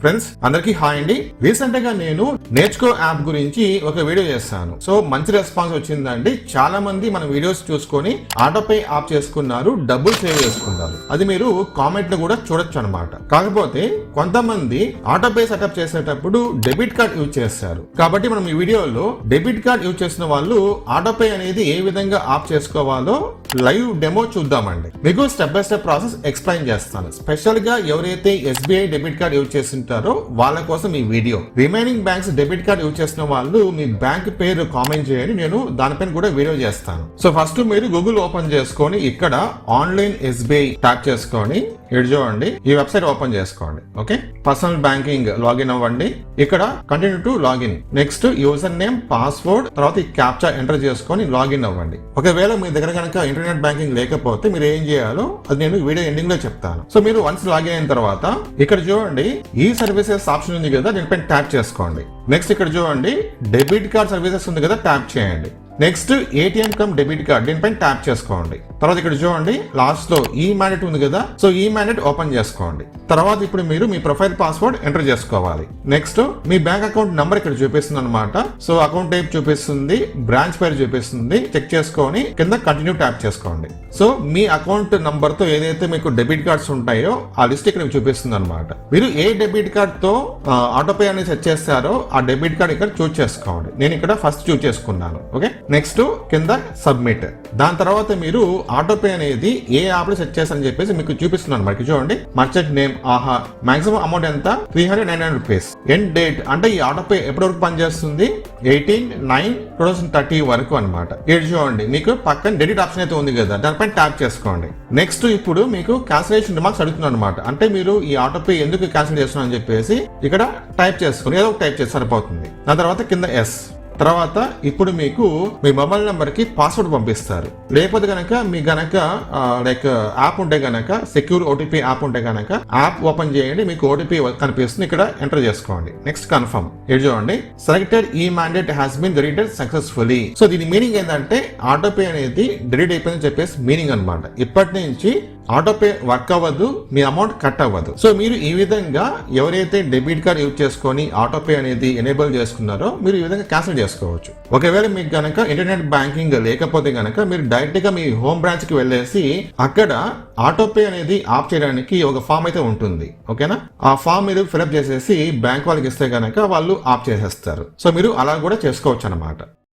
Friends అందరికీ hi అండి. Recent గా నేను నేర్చుకో యాప్ గురించి ఒక వీడియో చేస్తాను. సో మంచి రెస్పాన్స్ వచ్చిందండి. చాలా మంది మన వీడియోస్ చూసుకొని ఆటోపే ఆఫ్ చేసుకున్నారు, డబ్బులు సేవ్ చేసుకున్నారు. అది మీరు కామెంట్ లో కూడా చూడొచ్చు అనమాట. కాకపోతే కొంతమంది ఆటోపే సెటప్ చేసేటప్పుడు డెబిట్ కార్డ్ యూజ్ చేస్తారు. కాబట్టి మనం ఈ వీడియోలో డెబిట్ కార్డ్ యూజ్ చేసిన వాళ్ళు ఆటోపే అనేది ఏ విధంగా ఆఫ్ చేసుకోవాలో లైవ్ డెమో చూద్దామండి. మీకు step by step process explain చేస్తాను. స్పెషల్ గా ఎవరైతే SBI డెబిట్ కార్డ్ యూజ్ చేస్తుంటారో వాళ్ళ కోసం ఈ video. Remaining banks debit card use చేసిన వాళ్ళు మీ బ్యాంక్ పేరు కామెంట్ చేయండి, నేను దానిపైన కూడా వీడియో చేస్తాను. సో ఫస్ట్ మీరు గూగుల్ ఓపెన్ చేసుకొని ఇక్కడ ఆన్లైన్ SBI ట్యాప్ చేసుకొని ఇక్కడ చూడండి, ఈ వెబ్సైట్ ఓపెన్ చేసుకోండి. ఓకే, పర్సనల్ బ్యాంకింగ్ లాగిన్ అవ్వండి. ఇక్కడ continue to login, next user name, password, తర్వాత ఈ క్యాప్చా ఎంటర్ చేసుకొని లాగిన్ అవ్వండి. ఒకవేళ మీ దగ్గర కనుక ఇంటర్నెట్ బ్యాంకింగ్ లేకపోతే మీరు ఏం చేయాలో అది నేను వీడియో ఎండింగ్ లో చెప్తాను. సో మీరు వన్స్ లాగిన్ అయిన తర్వాత ఇక్కడ చూడండి ఈ సర్వీసెస్ ఆప్షన్ ఉంది కదా, దీనిపైన ట్యాప్ చేసుకోండి. నెక్స్ట్ ఇక్కడ చూడండి డెబిట్ కార్డ్ సర్వీసెస్ ఉంది కదా, ట్యాప్ చేయండి. Next ATM come debit card, దీనిపైన ట్యాప్ చేసుకోండి. తర్వాత ఇక్కడ చూడండి లాస్ట్ లో ఈ మ్యాండేట్ ఉంది కదా, సో ఈ మ్యాండేట్ ఓపెన్ చేసుకోండి. తర్వాత ఇప్పుడు మీరు మీ ప్రొఫైల్ పాస్వర్డ్ ఎంటర్ చేసుకోవాలి. నెక్స్ట్ మీ బ్యాంక్ అకౌంట్ నంబర్ ఇక్కడ చూపిస్తుంది అనమాట. సో అకౌంట్ టైప్ చూపిస్తుంది, బ్రాంచ్ పేరు చూపిస్తుంది, చెక్ చేసుకొని కింద కంటిన్యూ ట్యాప్ చేసుకోండి. సో మీ అకౌంట్ నంబర్ తో ఏదైతే మీకు డెబిట్ కార్డ్స్ ఉంటాయో ఆ లిస్ట్ ఇక్కడ చూపిస్తుంది అనమాట. మీరు ఏ డెబిట్ కార్డ్ తో ఆటోపే అనేది సెట్ చేస్తారో ఆ డెబిట్ కార్డ్ ఇక్కడ చూస్ చేసుకోండి. నేను ఇక్కడ ఫస్ట్ చూస్ చేసుకున్నాను. ఓకే, నెక్స్ట్ కింద సబ్మిట్. దాని తర్వాత మీరు ఆటోపే అనేది ఏ యాప్ లో సెట్ చేస్తారని చెప్పేసి మీకు చూపిస్తున్నాను. మనకి చూడండి మర్చెంట్ నేమ్, ఆహా, మాక్సిమం అమౌంట్ ఎంత 399 రూపీస్. ఎండ్ డేట్ అంటే ఈ ఆటోపే ఎప్పటి వరకు పనిచేస్తుంది 18/9/2030 వరకు అనమాట. ఇక్కడ చూడండి మీకు పక్కన డెబిట్ ఆప్షన్ అయితే ఉంది కదా, దానిపైన ట్యాప్ చేసుకోండి. నెక్స్ట్ ఇప్పుడు మీకు క్యాన్సిలేషన్ రిమార్క్స్ అడుగుతున్నాను అనమాట. అంటే మీరు ఈ ఆటోపే ఎందుకు క్యాన్సిల్ చేస్తున్నారు అని చెప్పేసి ఇక్కడ టైప్ చేసుకుని ఏదో ఒక టైప్ చేసి సరిపోతుంది. దాని తర్వాత కింద ఎస్. తర్వాత ఇప్పుడు మీకు మీ మొబైల్ నెంబర్ కి పాస్వర్డ్ పంపిస్తారు. లేకపోతే గనక మీ గనక లైక్ యాప్ ఉంటే గనక సెక్యూర్ OTP యాప్ ఉంటే గనక యాప్ ఓపెన్ చేయండి, మీకు OTP కనిపిస్తుంది, ఇక్కడ ఎంటర్ చేసుకోండి. Next confirm. ఇది చూడండి సెలెక్టెడ్ ఈ mandate has been deleted successfully. So దీని మీనింగ్ ఏంటంటే ఆటోపే అనేది డిలీట్ అయిపోయిందని చెప్పేసి మీనింగ్ అనమాట. ఇప్పటి నుంచి ఆటోపే వర్క్ అవ్వదు, మీ అమౌంట్ కట్ అవ్వదు. సో మీరు ఈ విధంగా ఎవరైతే డెబిట్ కార్డ్ యూజ్ చేసుకొని ఆటోపే అనేది ఎనేబుల్ చేసుకున్నారో మీరు ఈ విధంగా క్యాన్సిల్ చేసుకోవచ్చు. ఒకవేళ మీకు గనక ఇంటర్నెట్ బ్యాంకింగ్ లేకపోతే గనక మీరు డైరెక్ట్ గా మీ హోమ్ బ్రాంచ్ కి వెళ్ళేసి అక్కడ ఆటోపే అనేది ఆఫ్ చేయడానికి ఒక ఫామ్ అయితే ఉంటుంది. ఓకేనా, ఆ ఫామ్ మీరు ఫిల్అప్ చేసేసి బ్యాంక్ వాళ్ళకి ఇస్తే గనక వాళ్ళు ఆఫ్ చేసేస్తారు. సో మీరు అలా కూడా చేసుకోవచ్చు అనమాట.